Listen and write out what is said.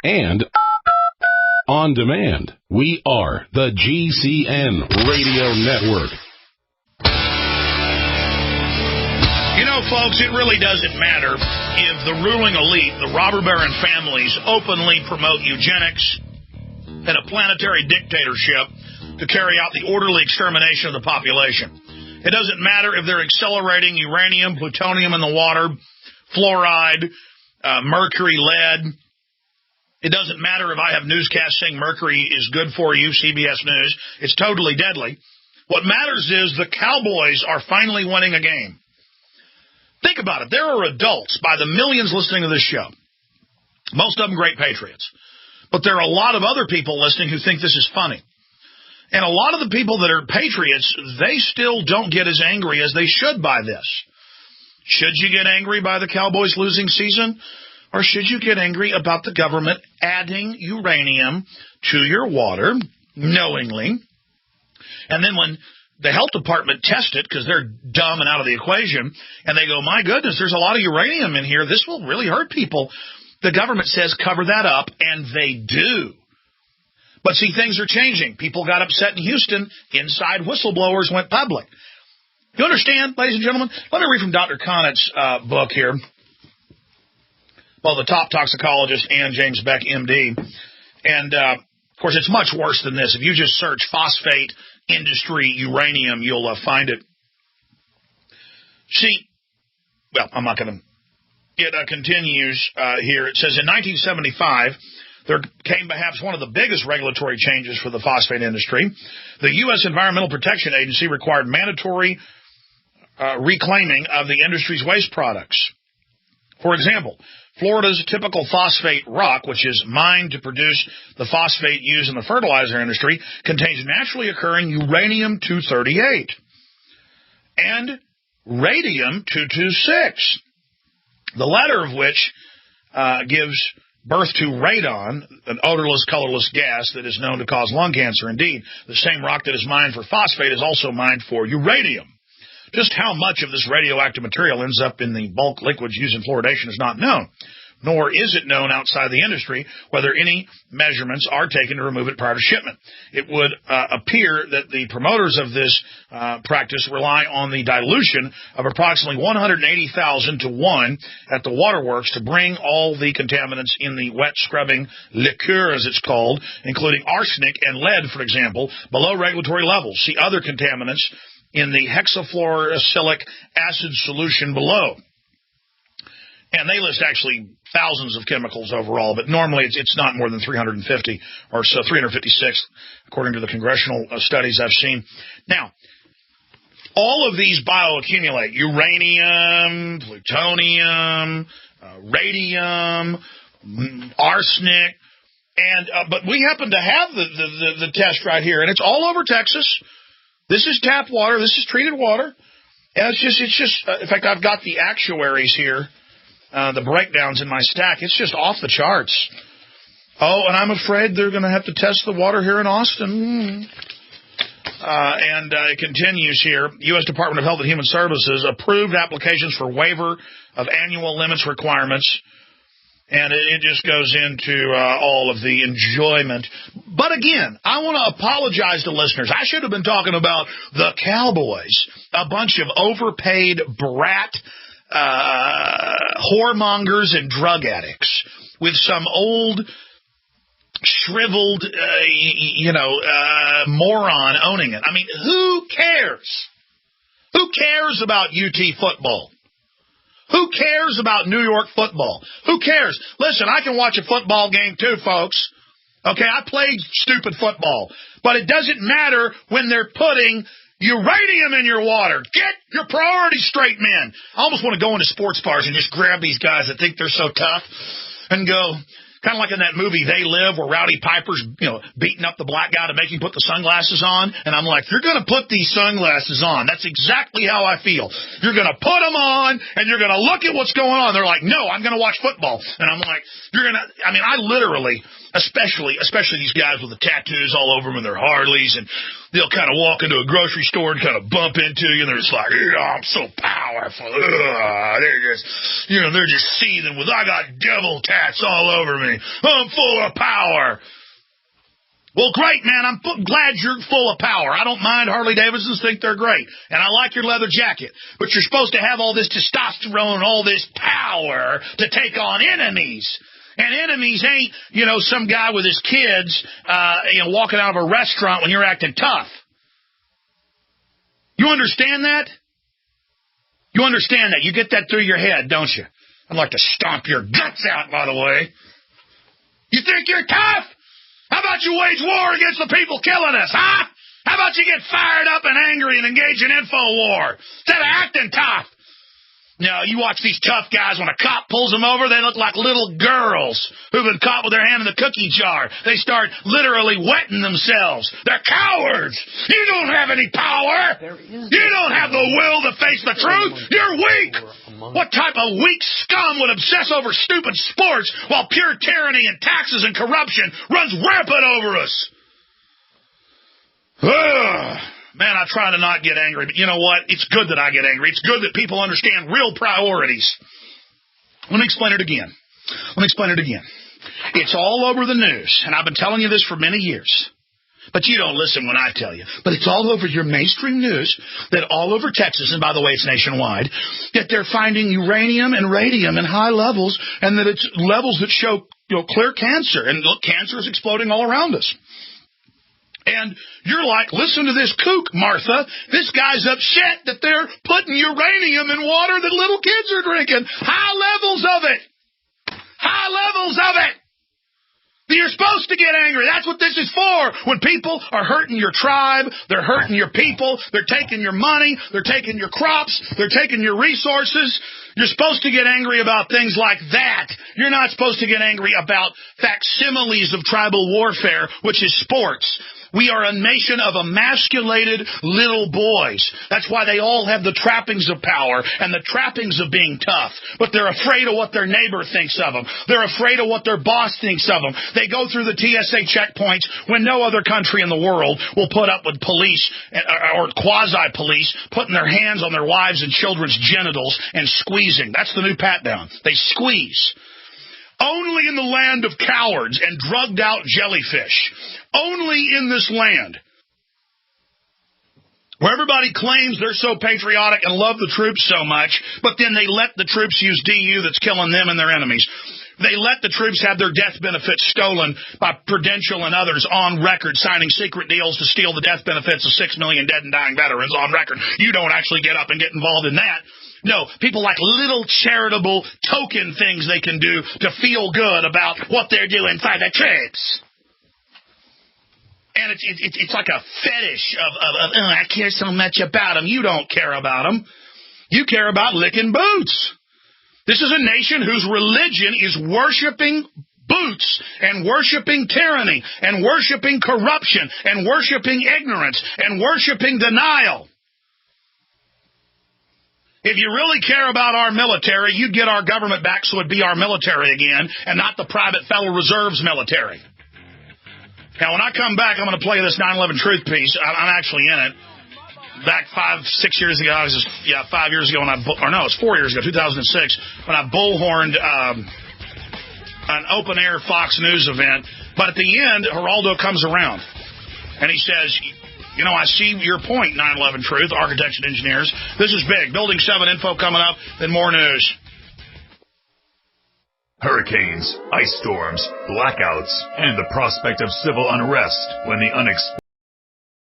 and on demand. We are the GCN Radio Network. You know, folks, it really doesn't matter if the ruling elite, the robber baron families, openly promote eugenics and a planetary dictatorship to carry out the orderly extermination of the population. It doesn't matter if they're accelerating uranium, plutonium in the water, fluoride, mercury, lead. It doesn't matter if I have newscasts saying mercury is good for you, CBS News. It's totally deadly. What matters is the Cowboys are finally winning a game. Think about it. There are adults, by the millions listening to this show, most of them great patriots. But there are a lot of other people listening who think this is funny. And a lot of the people that are patriots, they still don't get as angry as they should by this. Should you get angry by the Cowboys losing season? Or should you get angry about the government adding uranium to your water knowingly? And then when the health department tests it, because they're dumb and out of the equation, and they go, my goodness, there's a lot of uranium in here. This will really hurt people. The government says cover that up, and they do. But see, things are changing. People got upset in Houston. Inside whistleblowers went public. You understand, ladies and gentlemen? Let me read from Dr. Conant's book here. Well, the top toxicologist, Ann James Beck, M.D. And, of course, it's much worse than this. If you just search phosphate industry uranium, you'll find it. See, well, I'm not going to. It continues here. It says, in 1975, there came perhaps one of the biggest regulatory changes for the phosphate industry. The U.S. Environmental Protection Agency required mandatory reclaiming of the industry's waste products. For example, Florida's typical phosphate rock, which is mined to produce the phosphate used in the fertilizer industry, contains naturally occurring uranium-238 and radium-226, the latter of which gives birth to radon, an odorless, colorless gas that is known to cause lung cancer. Indeed, the same rock that is mined for phosphate is also mined for uranium. Just how much of this radioactive material ends up in the bulk liquids used in fluoridation is not known, nor is it known outside the industry whether any measurements are taken to remove it prior to shipment. It would appear that the promoters of this practice rely on the dilution of approximately 180,000 to 1 at the waterworks to bring all the contaminants in the wet scrubbing liqueur, as it's called, including arsenic and lead, for example, below regulatory levels. See other contaminants in the hexafluorosilicic acid solution below. And they list actually thousands of chemicals overall, but normally it's not more than 350 or so, 356, according to the congressional studies I've seen. Now, all of these bioaccumulate: uranium, plutonium, radium, arsenic, and but we happen to have the test right here, and it's all over Texas. This is tap water. This is treated water. And it's just. In fact, I've got the actuaries here, the breakdowns in my stack. It's just off the charts. Oh, and I'm afraid they're going to have to test the water here in Austin. And it continues here. U.S. Department of Health and Human Services approved applications for waiver of annual limits requirements. And it just goes into all of the enjoyment. But again, I want to apologize to listeners. I should have been talking about the Cowboys, a bunch of overpaid brat whoremongers and drug addicts with some old, shriveled, moron owning it. I mean, who cares? Who cares about UT football? Who cares about New York football? Who cares? Listen, I can watch a football game too, folks. Okay, I played stupid football. But it doesn't matter when they're putting uranium in your water. Get your priorities straight, men. I almost want to go into sports bars and just grab these guys that think they're so tough and go, kind of like in that movie They Live, where Rowdy Piper's, beating up the black guy to make him put the sunglasses on. And I'm like, you're going to put these sunglasses on. That's exactly how I feel. You're going to put them on, and you're going to look at what's going on. They're like, no, I'm going to watch football. And I'm like, I literally Especially these guys with the tattoos all over them and their Harleys, and they'll kind of walk into a grocery store and kind of bump into you, and they're just like, I'm so powerful. They're just seething with, I got devil tats all over me. I'm full of power. Well, great, man. I'm glad you're full of power. I don't mind Harley Davidsons, think they're great. And I like your leather jacket. But you're supposed to have all this testosterone and all this power to take on enemies. And enemies ain't, some guy with his kids, walking out of a restaurant when you're acting tough. You understand that? You understand that. You get that through your head, don't you? I'd like to stomp your guts out, by the way. You think you're tough? How about you wage war against the people killing us, huh? How about you get fired up and angry and engage in info war instead of acting tough? You watch these tough guys, when a cop pulls them over, they look like little girls who've been caught with their hand in the cookie jar. They start literally wetting themselves. They're cowards. You don't have any power. You don't have the will to face the truth. You're weak. What type of weak scum would obsess over stupid sports while pure tyranny and taxes and corruption runs rampant over us? Man, I try to not get angry, but you know what? It's good that I get angry. It's good that people understand real priorities. Let me explain it again. It's all over the news, and I've been telling you this for many years. But you don't listen when I tell you. But it's all over your mainstream news that all over Texas, and by the way, it's nationwide, that they're finding uranium and radium in high levels, and that it's levels that show clear cancer. And look, cancer is exploding all around us. And you're like, listen to this kook, Martha. This guy's upset that they're putting uranium in water that little kids are drinking. High levels of it. High levels of it. You're supposed to get angry. That's what this is for. When people are hurting your tribe, they're hurting your people, they're taking your money, they're taking your crops, they're taking your resources. You're supposed to get angry about things like that. You're not supposed to get angry about facsimiles of tribal warfare, which is sports. We are a nation of emasculated little boys. That's why they all have the trappings of power and the trappings of being tough. But they're afraid of what their neighbor thinks of them. They're afraid of what their boss thinks of them. They go through the TSA checkpoints when no other country in the world will put up with police or quasi-police putting their hands on their wives' and children's genitals and squeezing. That's the new pat-down. They squeeze. Only in the land of cowards and drugged-out jellyfish. Only in this land where everybody claims they're so patriotic and love the troops so much, but then they let the troops use DU that's killing them and their enemies. They let the troops have their death benefits stolen by Prudential and others on record, signing secret deals to steal the death benefits of 6 million dead and dying veterans on record. You don't actually get up and get involved in that. No, people like little charitable token things they can do to feel good about what they're doing for the troops. And it's like a fetish of I care so much about them. You don't care about them. You care about licking boots. This is a nation whose religion is worshiping boots and worshiping tyranny and worshiping corruption and worshiping ignorance and worshiping denial. If you really care about our military, you'd get our government back so it'd be our military again and not the private Federal Reserve's military. Now, when I come back, I'm going to play this 9/11 Truth piece. I'm actually in it. Back 5-6 years ago, 5 years ago it's 4 years ago, 2006, when I bullhorned an open-air Fox News event. But at the end, Geraldo comes around, and he says, I see your point, 9/11 Truth, architects and engineers. This is big. Building 7 info coming up, then more news. Hurricanes, ice storms, blackouts, and the prospect of civil unrest when the unexpected